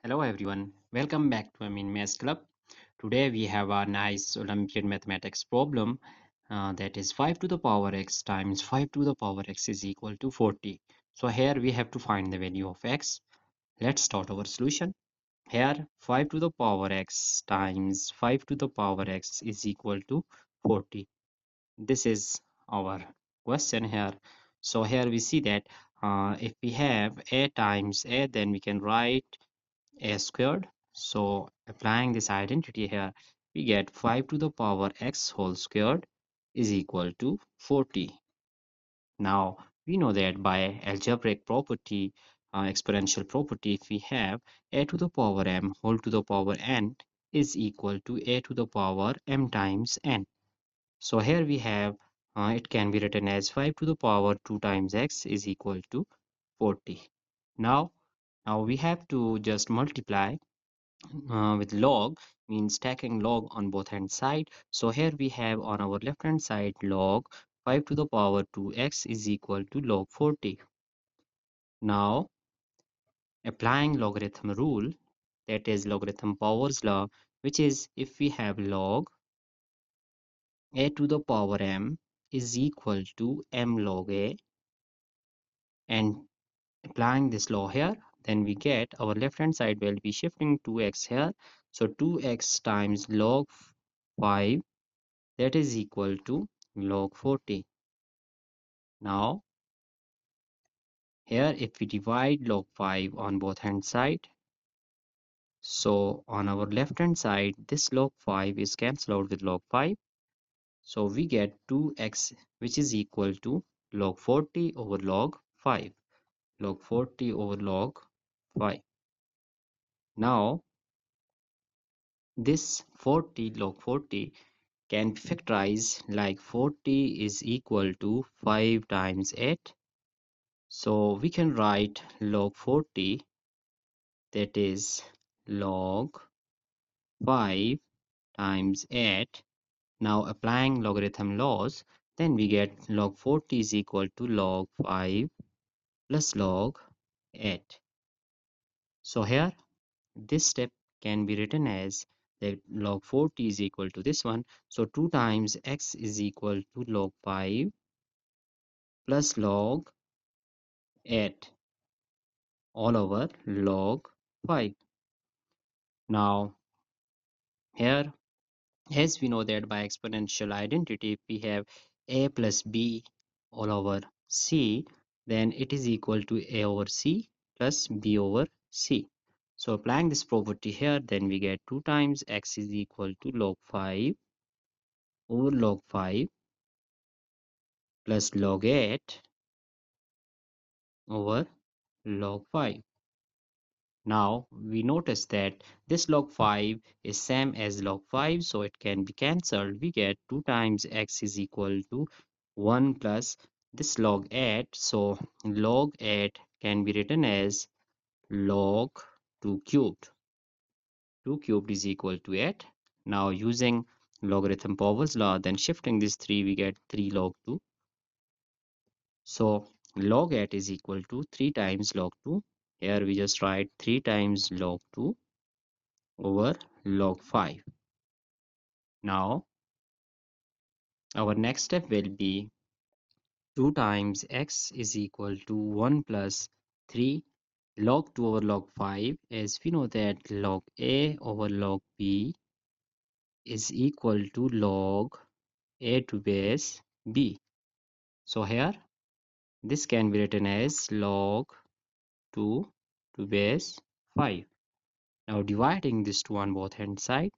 Hello everyone, welcome back to Amin Math Club. Today we have a nice Olympiad mathematics problem that is 5 to the power x times 5 to the power x is equal to 40. So here we have to find the value of x. Let's start our solution. Here 5 to the power x times 5 to the power x is equal to 40. This is our question here. So here we see that if we have a times a, then we can write a squared. So applying this identity here, we get 5 to the power x whole squared is equal to 40. Now we know that by algebraic property, exponential property, if we have a to the power m whole to the power n is equal to a to the power m times n. So here we have it can be written as 5 to the power 2 times x is equal to 40. Now, now we have to just multiply with log, means stacking log on both hand side. So here we have on our left hand side log 5 to the power 2x is equal to log 40. Now applying logarithm rule, that is logarithm powers law, which is if we have log a to the power m is equal to m log a, and applying this law here, then we get our left hand side will be shifting 2x here. So 2x times log 5, that is equal to log 40. Now here if we divide log 5 on both hand side, so on our left hand side this log 5 is cancelled out with log 5, so we get 2x which is equal to log 40 over log 5, log 40 over log 5. Now this 40 log 40 can be factorized like 40 is equal to 5 times 8. So we can write log 40, that is log 5 times 8. Now applying logarithm laws, then we get log 40 is equal to log 5 plus log 8. So here this step can be written as that log 40 is equal to this one. So 2 times x is equal to log 5 plus log 8 all over log 5. Now here, as we know that by exponential identity, if we have a plus b all over c, then it is equal to a over c plus b over c. So applying this property here, then we get 2 times x is equal to log 5 over log 5 plus log 8 over log 5. Now we notice that this log 5 is same as log 5, so it can be cancelled. We get 2 times x is equal to 1 plus this log 8. So log 8 can be written as log 2 cubed. 2 cubed is equal to 8. Now using logarithm powers law, then shifting this 3, we get 3 log 2. So log 8 is equal to 3 times log 2. Here we just write 3 times log 2 over log 5. Now our next step will be 2 times x is equal to 1 plus 3 log 2 over log 5, as we know that log a over log b is equal to log a to base b. So here this can be written as log 2 to base 5. Now dividing this 2 on both hand side,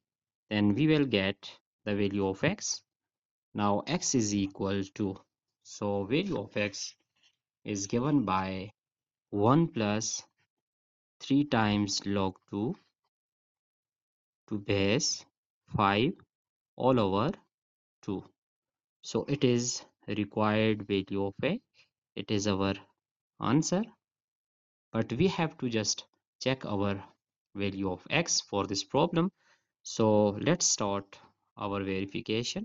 then we will get the value of x. Now x is equal to, so value of x is given by 1 plus 3 times log 2 to base 5 all over 2. So it is required value of a. It is our answer. But we have to just check our value of x for this problem. So let's start our verification.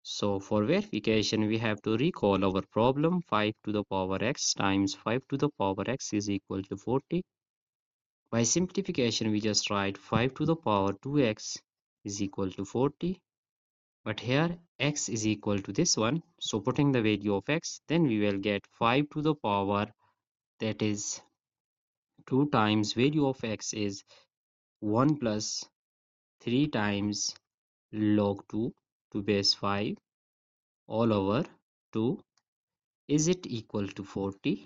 So for verification, we have to recall our problem. 5 to the power x times 5 to the power x is equal to 40. By simplification, we just write 5 to the power 2x is equal to 40. But here x is equal to this one. So putting the value of x, then we will get 5 to the power, that is 2 times value of x is 1 plus 3 times log 2 to base 5 all over 2. Is it equal to 40?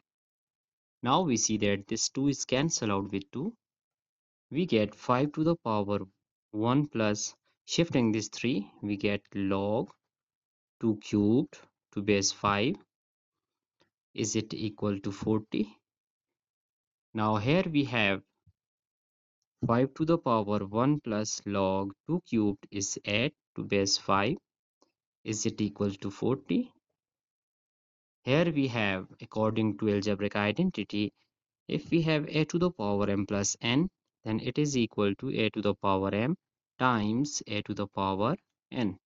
Now we see that this 2 is cancelled out with 2. We get 5 to the power 1 plus, shifting this 3, we get log 2 cubed to base 5. Is it equal to 40? Now here we have 5 to the power 1 plus log 2 cubed is 8 to base 5. Is it equal to 40? Here we have, according to algebraic identity, if we have a to the power m plus n, then it is equal to a to the power m times a to the power n.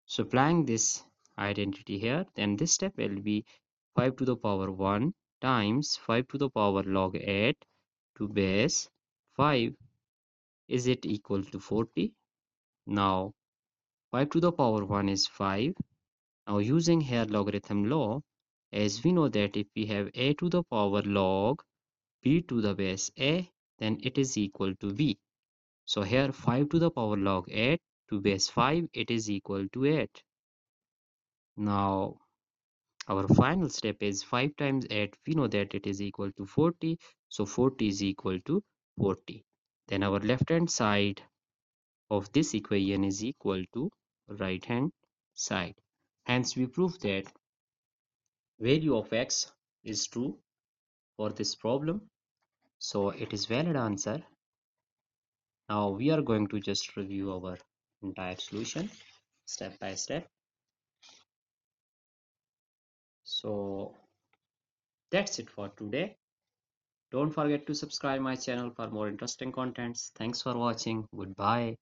So applying this identity here, then this step will be 5 to the power 1 times 5 to the power log 8 to base 5. Is it equal to 40? Now 5 to the power 1 is 5. Now using here logarithm law, as we know that if we have a to the power log b to the base a, then it is equal to b. So here 5 to the power log 8 to base 5, it is equal to 8. Now our final step is 5 times 8. We know that it is equal to 40. So 40 is equal to 40. Then our left hand side of this equation is equal to right hand side. Hence we prove that value of x is true for this problem. So it is valid answer. Now we are going to just review our entire solution step by step. So that's it for today. Don't forget to subscribe my channel for more interesting contents. Thanks for watching. Goodbye.